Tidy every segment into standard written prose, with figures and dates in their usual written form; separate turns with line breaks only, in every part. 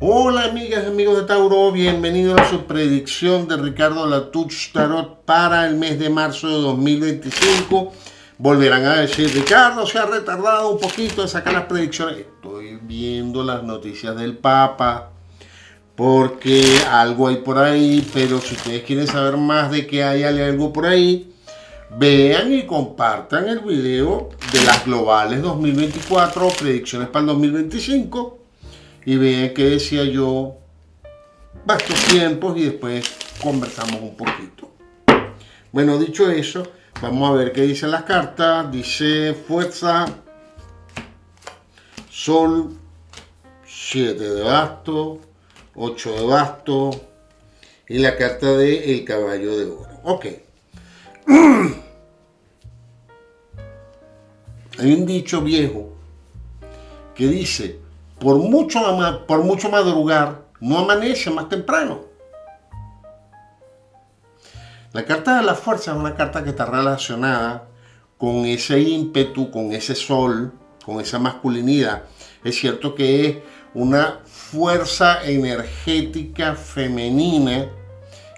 Hola amigas y amigos de Tauro, bienvenidos a su predicción de Ricardo Latouche Tarot para el mes de marzo de 2025. Volverán a decir, Ricardo se ha retardado un poquito de sacar las predicciones. Estoy viendo las noticias del Papa porque algo hay por ahí, pero si ustedes quieren saber más de que hay algo por ahí, vean y compartan el video de las globales 2024, predicciones para el 2025. Y vean qué decía yo estos tiempos y después conversamos un poquito. Bueno, dicho eso, vamos a ver qué dicen las cartas. Dice fuerza, sol, 7 de bastos, 8 de bastos y la carta de el caballo de oro. Ok. Hay un dicho viejo que dice, por mucho madrugar, no amanece más temprano. La carta de la fuerza es una carta que está relacionada con ese ímpetu, con ese sol, con esa masculinidad. Es cierto que es una fuerza energética femenina.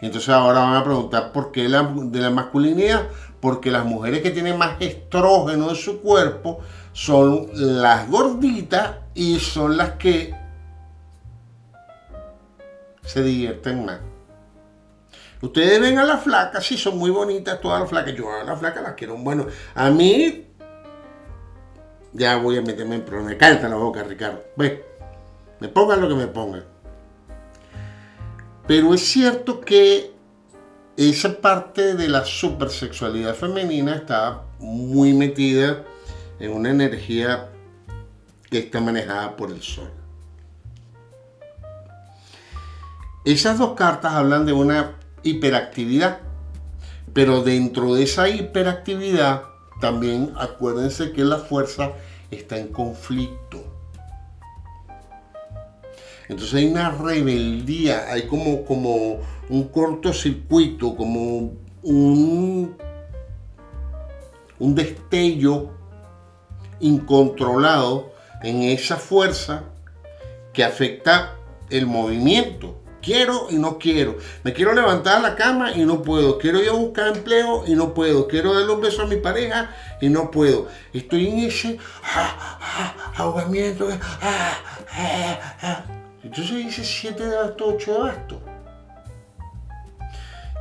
Entonces ahora van a preguntar por qué de la masculinidad. Porque las mujeres que tienen más estrógeno en su cuerpo son las gorditas y son las que se divierten más. Ustedes ven a las flacas, sí, son muy bonitas todas las flacas. Yo a las flacas las quiero. Bueno, a mí, ya voy a meterme en problemas. Cállate la boca, Ricardo. Ve, me pongan lo que me pongan. Pero es cierto que esa parte de la supersexualidad femenina está muy metida en una energía que está manejada por el sol. Esas dos cartas hablan de una hiperactividad, pero dentro de esa hiperactividad también acuérdense que la fuerza está en conflicto. Entonces hay una rebeldía, hay como un cortocircuito, como un destello incontrolado en esa fuerza que afecta el movimiento. Quiero y no quiero. Me quiero levantar a la cama y no puedo. Quiero ir a buscar empleo y no puedo. Quiero darle un beso a mi pareja y no puedo. Estoy en ese ahogamiento. Entonces dice 7 de bastos, 8 de bastos.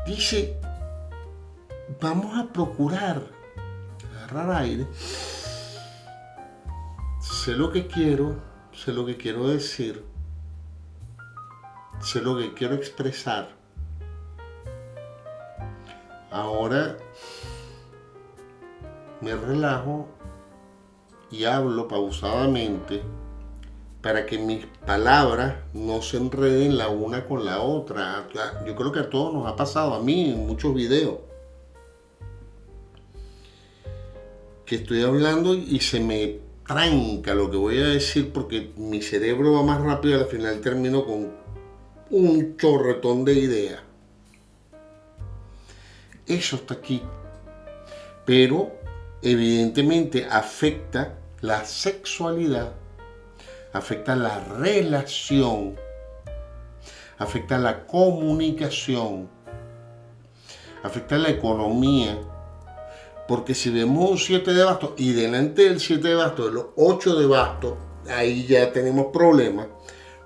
Dice, vamos a procurar agarrar aire. Sé lo que quiero, sé lo que quiero decir, sé lo que quiero expresar. Ahora me relajo y hablo pausadamente para que mis palabras no se enreden la una con la otra. Yo creo que a todos nos ha pasado, a mí en muchos videos, que estoy hablando y se me tranca lo que voy a decir porque mi cerebro va más rápido y al final termino con un chorretón de ideas. Eso está aquí. Pero evidentemente afecta la sexualidad, afecta la relación, afecta la comunicación, afecta la economía. Porque si vemos un 7 de bastos y delante del 7 de bastos, de los 8 de bastos, ahí ya tenemos problemas.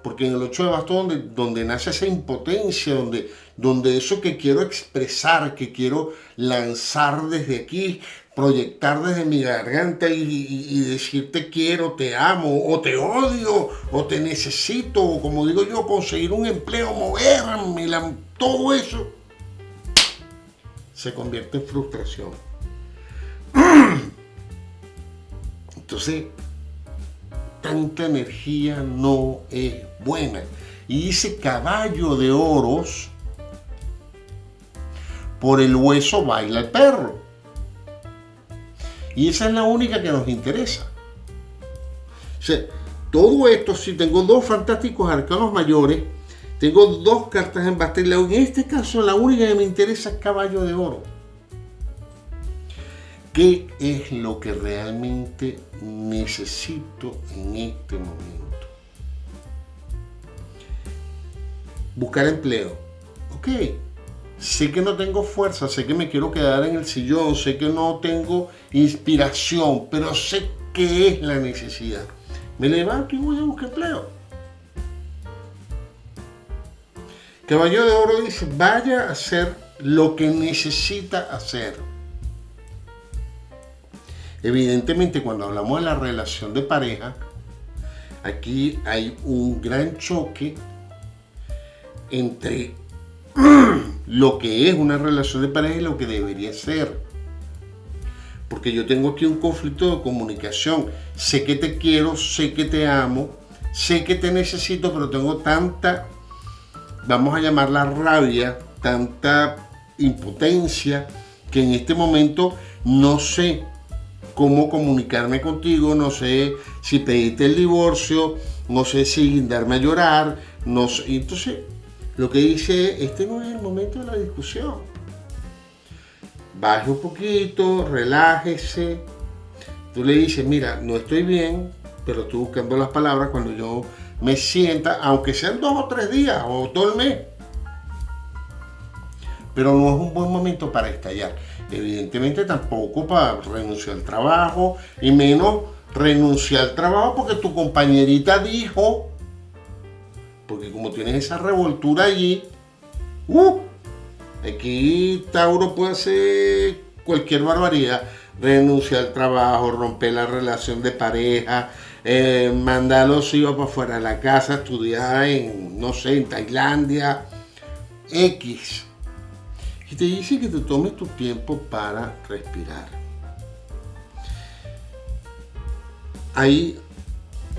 Porque en el 8 de bastos donde nace esa impotencia, donde eso que quiero expresar, que quiero lanzar desde aquí, proyectar desde mi garganta y decir te quiero, te amo, o te odio, o te necesito, o como digo yo, conseguir un empleo, moverme, todo eso se convierte en frustración. Entonces, tanta energía no es buena. Y dice caballo de oros, por el hueso baila el perro. Y esa es la única que nos interesa. O sea, todo esto, si tengo dos fantásticos arcanos mayores, tengo dos cartas en basteleo. En este caso, la única que me interesa es caballo de oro. ¿Qué es lo que realmente necesito en este momento? buscar empleo. Ok, sé que no tengo fuerza, sé que me quiero quedar en el sillón, sé que no tengo inspiración, pero sé qué es la necesidad. Me levanto y voy a buscar empleo. Caballo de Oro dice, vaya a hacer lo que necesita hacer. Evidentemente, cuando hablamos de la relación de pareja, aquí hay un gran choque entre lo que es una relación de pareja y lo que debería ser. Porque yo tengo aquí un conflicto de comunicación. Sé que te quiero, sé que te amo, sé que te necesito, pero tengo tanta, vamos a llamarla rabia, tanta impotencia, que en este momento no sé cómo comunicarme contigo, no sé si pedirte el divorcio, no sé si darme a llorar, no sé. Entonces, lo que dice, este no es el momento de la discusión. Baje un poquito, relájese. Tú le dices, mira, no estoy bien, pero estoy buscando las palabras cuando yo me sienta, aunque sean 2 o 3 días o todo el mes. Pero no es un buen momento para estallar. Evidentemente tampoco para renunciar al trabajo, y menos renunciar al trabajo porque tu compañerita dijo, porque como tienes esa revoltura allí, aquí Tauro puede hacer cualquier barbaridad, renunciar al trabajo, romper la relación de pareja, mandar a los hijos para fuera de la casa, estudiar en, no sé, en Tailandia, X. Y te dice que te tomes tu tiempo para respirar. Hay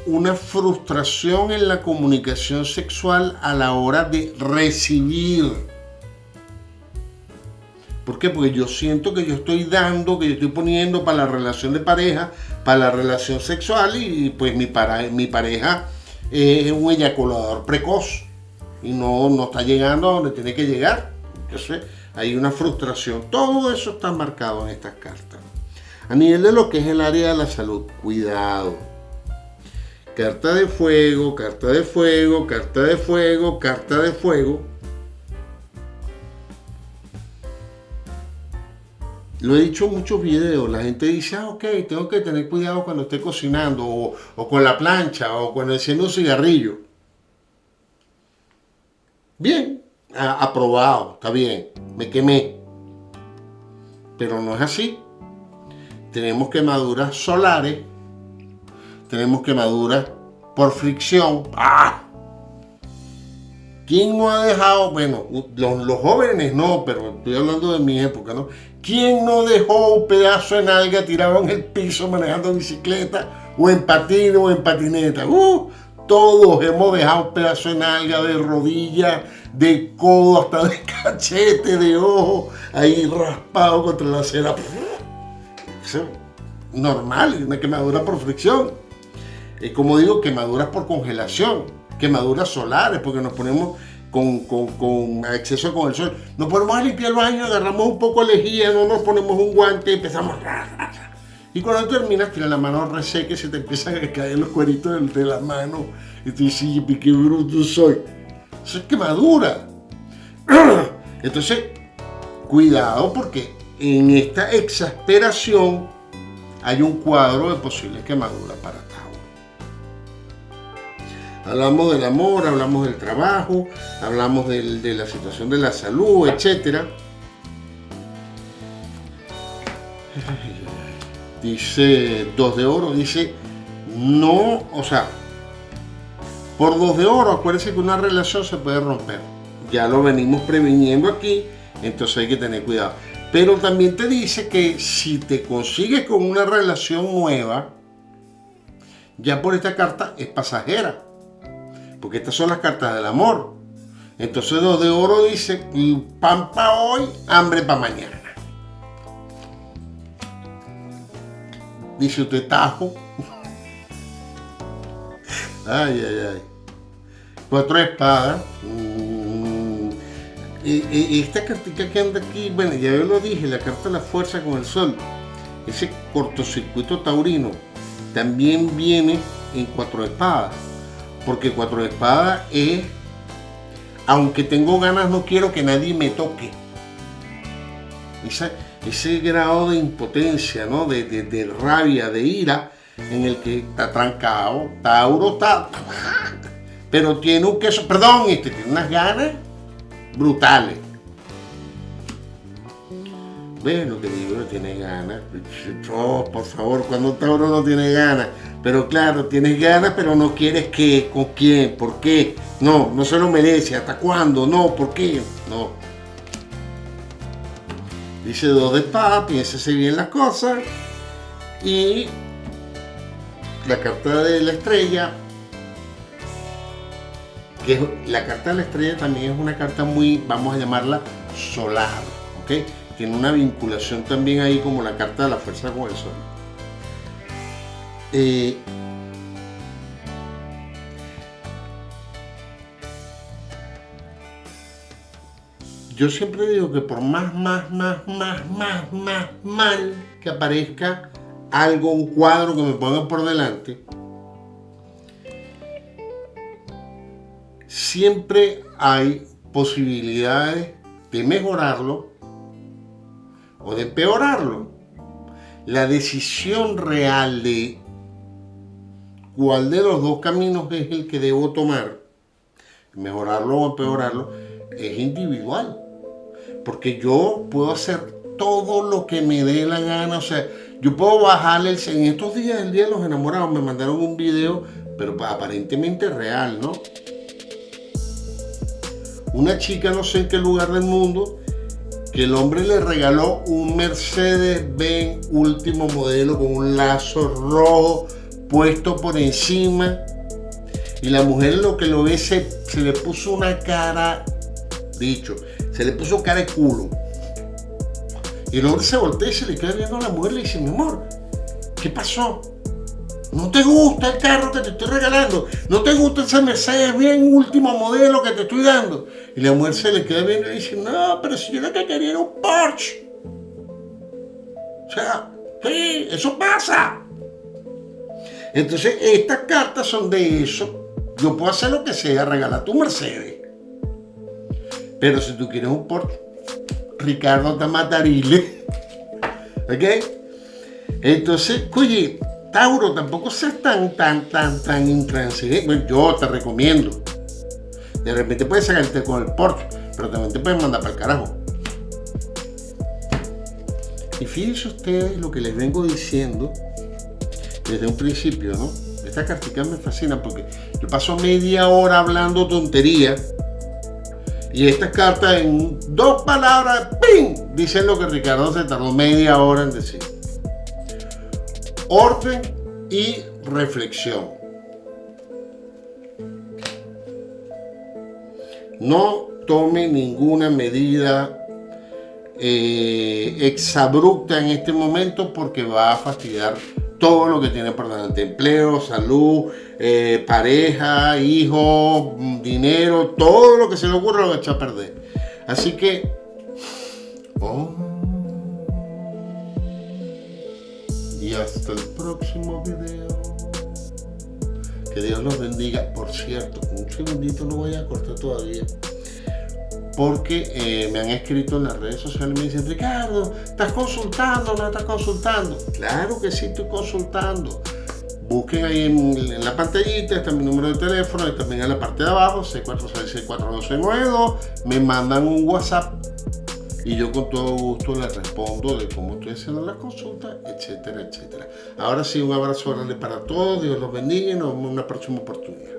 una frustración en la comunicación sexual a la hora de recibir. ¿Por qué? Porque yo siento que yo estoy dando, que yo estoy poniendo para la relación de pareja, para la relación sexual, y pues mi pareja es un eyaculador precoz y no está llegando a donde tiene que llegar. Entonces hay una frustración. Todo eso está marcado en estas cartas. A nivel de lo que es el área de la salud, cuidado. Carta de fuego, carta de fuego, carta de fuego, carta de fuego. Lo he dicho en muchos videos, la gente dice, ok, tengo que tener cuidado cuando esté cocinando, o con la plancha, o cuando enciendo un cigarrillo. Bien, aprobado, está bien, me quemé. Pero no es así. Tenemos quemaduras solares, tenemos quemaduras por fricción. ¿Quién no ha dejado, bueno, los jóvenes no, pero estoy hablando de mi época, ¿no? ¿Quién no dejó un pedazo de nalga tirado en el piso manejando bicicleta, o en patín o en patineta? Todos hemos dejado un pedazo de nalga, de rodilla, de codo, hasta de cachete, de ojo, ahí raspado contra la acera. Eso es normal, una quemadura por fricción. Como digo, quemaduras por congelación, quemaduras solares, porque nos ponemos con exceso con el sol. Nos ponemos a limpiar el baño, agarramos un poco de lejía, no nos ponemos un guante y empezamos. Y cuando terminas, tienes la mano reseca y se te empiezan a caer los cueritos de la mano. Y tú dices, qué bruto soy. Eso es quemadura. Entonces, cuidado, porque en esta exasperación hay un cuadro de posibles quemaduras para Tauro. Hablamos del amor, hablamos del trabajo, hablamos de la situación de la salud, etc. Dice 2 de oro, dice no, o sea, por 2 de oro, acuérdense que una relación se puede romper. Ya lo venimos previniendo aquí, entonces hay que tener cuidado. Pero también te dice que si te consigues con una relación nueva, ya por esta carta es pasajera. Porque estas son las cartas del amor. Entonces 2 de oro dice, pan para hoy, hambre para mañana. Dice usted tajo. Ay. 4 de espadas. Esta cartica que anda aquí, bueno, ya yo lo dije, la carta de la fuerza con el sol. Ese cortocircuito taurino también viene en 4 de espadas. Porque 4 de espadas es aunque tengo ganas, no quiero que nadie me toque. Ese grado de impotencia, ¿no? De rabia, de ira, en el que está trancado. Tauro está, pero tiene un queso, perdón, tiene unas ganas brutales. ¿Ves lo que digo? No tiene ganas. Oh, por favor, cuando Tauro no tiene ganas. Pero claro, tienes ganas, pero no quieres qué, con quién, por qué. No se lo merece. ¿Hasta cuándo? No, ¿por qué? No. Dice 2 de espadas, piénsese bien las cosas. Y la carta de la estrella, que la carta de la estrella también es una carta muy, vamos a llamarla solar, ¿ok? Tiene una vinculación también ahí como la carta de la fuerza con el sol. Yo siempre digo que por más mal que aparezca algo, un cuadro que me pongan por delante, siempre hay posibilidades de mejorarlo o de empeorarlo. La decisión real de cuál de los dos caminos es el que debo tomar, mejorarlo o empeorarlo, es individual. Porque yo puedo hacer todo lo que me dé la gana. O sea, yo puedo bajarle en estos días, el Día de los Enamorados, me mandaron un video, pero aparentemente real, ¿no? Una chica, no sé en qué lugar del mundo, que el hombre le regaló un Mercedes-Benz último modelo con un lazo rojo puesto por encima, y la mujer lo que lo ve se le puso una cara, se le puso cara de culo, y el hombre se voltea y se le queda viendo a la mujer y le dice: mi amor, ¿qué pasó? ¿No te gusta el carro que te estoy regalando? ¿No te gusta ese Mercedes bien último modelo que te estoy dando? Y la mujer se le queda viendo y dice: no, pero si yo lo que quería era un Porsche. O sea, sí, eso pasa. Entonces, estas cartas son de eso. Yo puedo hacer lo que sea, regalar tu Mercedes. Pero si tú quieres un Porsche, Ricardo te matarile. ¿Ok? Entonces, oye, Tauro, tampoco seas tan intransigente. Bueno, yo te recomiendo. De repente puedes sacarte con el Porsche, pero también te pueden mandar para el carajo. Y fíjense ustedes lo que les vengo diciendo desde un principio, ¿no? Esta cartica me fascina porque yo paso media hora hablando tontería y estas cartas en 2 palabras, ¡ping!, dicen lo que Ricardo se tardó media hora en decir. Orden y reflexión. No tome ninguna medida exabrupta en este momento, porque va a fastidiar todo lo que tiene por delante: empleo, salud, pareja, hijos, dinero, todo lo que se le ocurra lo va a echar a perder. Así que y hasta el próximo video. Que Dios los bendiga. Por cierto, un segundito, no voy a cortar todavía, porque me han escrito en las redes sociales y me dicen: Ricardo, ¿estás consultando? ¿No estás consultando? Claro que sí, estoy consultando. Busquen ahí en la pantallita, está mi número de teléfono, y también en la parte de abajo, 646-642-692. Me mandan un WhatsApp y yo con todo gusto les respondo de cómo estoy haciendo las consultas, etcétera, etcétera. Ahora sí, un abrazo grande para todos, Dios los bendiga y nos vemos en una próxima oportunidad.